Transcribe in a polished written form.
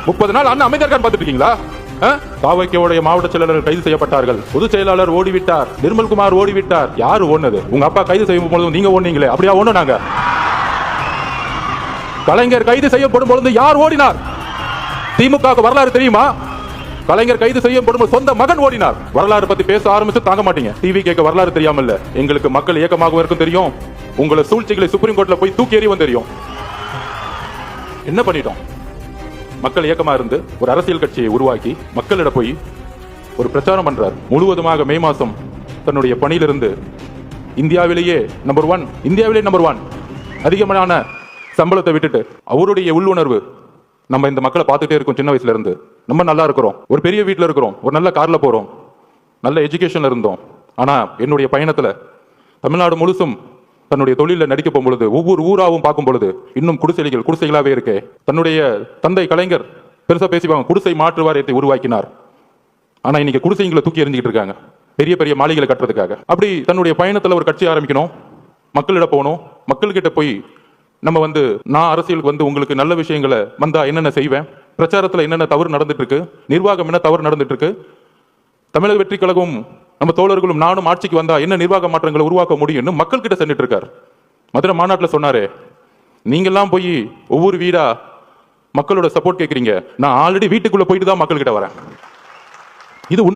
30 நாள் அண்ணன் அமைதியா இருக்கான்னு பார்த்துட்டு இருக்கீங்களா? தாவைக்கோடைய மாவட்ட செயலாளர் கைது செய்யப்பட்டார்கள், பொதுச் செயலாளர் ஓடிவிட்டார், நிர்மல்குமார் ஓடிவிட்டார். யாரு ஓடுனது? உங்க அப்பா கைது செய்யும் பொழுது நீங்க ஓடுனீங்களே, அப்படியா ஓடுனாங்க? கலைஞர் கைது செய்யப்படும் பொழுது யார் ஓடினார்? திமுக வரலாறு தெரியுமா? கலைஞர் கைது செய்யப்படும் சொந்த மகன் ஓடினார். வரலாறு பத்தி பேச ஆரம்பிச்சு தாங்க மாட்டீங்க. டிவி கேட்க வரலாறு தெரியாம இல்ல, எங்களுக்கு மக்கள் இயக்கமாக இருக்கும் தெரியும். உங்களை சூழ்ச்சிகளை சுப்ரீம் கோர்ட்ல போய் தூக்கி எறிவும் தெரியும். என்ன பண்ணிட்டோம்? மக்கள் இயக்கமா இருந்து ஒரு அரசியல் கட்சியை உருவாக்கி மக்களிடம் போய் ஒரு பிரச்சாரம் பண்றார். முழுவதுமாக மே மாசம் தன்னுடைய பணியிலிருந்து இந்தியாவிலேயே நம்பர் 1 அதிகமான சம்பளத்தை விட்டுட்டு அவருடைய உள்ளுணர்வு, நம்ம இந்த மக்களை பார்த்துட்டே இருக்கோம். சின்ன வயசுல இருந்து நம்ம நல்லா இருக்கிறோம், ஒரு பெரிய வீட்டில் இருக்கிறோம், ஒரு நல்ல கார்ல போறோம், நல்ல எஜுகேஷன்ல இருந்தோம். ஆனா என்னுடைய பயணத்துல தமிழ்நாடு முழுசும் தன்னுடைய தொழில நடிக்க போகும் பொழுது ஒவ்வொரு ஊராவும் பார்க்கும் பொழுது இன்னும் குடிசைகளாவே இருக்கு. தன்னுடைய தந்தை கலைஞர் பெருசா பேசிப்பாங்க, குடிசை மாற்று வாரியத்தை உருவாக்கினார். ஆனா இன்னைக்கு குடிசைங்களை தூக்கி எறிஞ்சிட்டு இருக்காங்க பெரிய பெரிய மாளிகளை கட்டுறதுக்காக. அப்படி தன்னுடைய பயணத்துல ஒரு கட்சி ஆரம்பிக்கணும், மக்களிடம் போகணும், மக்கள்கிட்ட போய் நம்ம நான் அரசியலுக்கு உங்களுக்கு நல்ல விஷயங்களை வந்தா என்னென்ன செய்வேன், பிரச்சாரத்துல என்னென்ன தவறு நடந்துட்டு இருக்கு, நிர்வாகம் என்ன தவறு நடந்துட்டு இருக்கு, தமிழக வெற்றி கழகம் நம்ம தோழர்களும் நானும் ஆட்சிக்கு வந்தா என்ன நிர்வாக மாற்றங்களை உருவாக்க முடியும்னு மக்கள் கிட்ட சென்றுட்டு இருக்காரு. மதுரை மாநாட்டில் சொன்னாரே, நீங்கெல்லாம் போய் ஒவ்வொரு வீடா மக்களோட சப்போர்ட் கேட்கறீங்க, நான் ஆல்ரெடி வீட்டுக்குள்ள போயிட்டு தான் மக்கள் கிட்ட வரேன். இது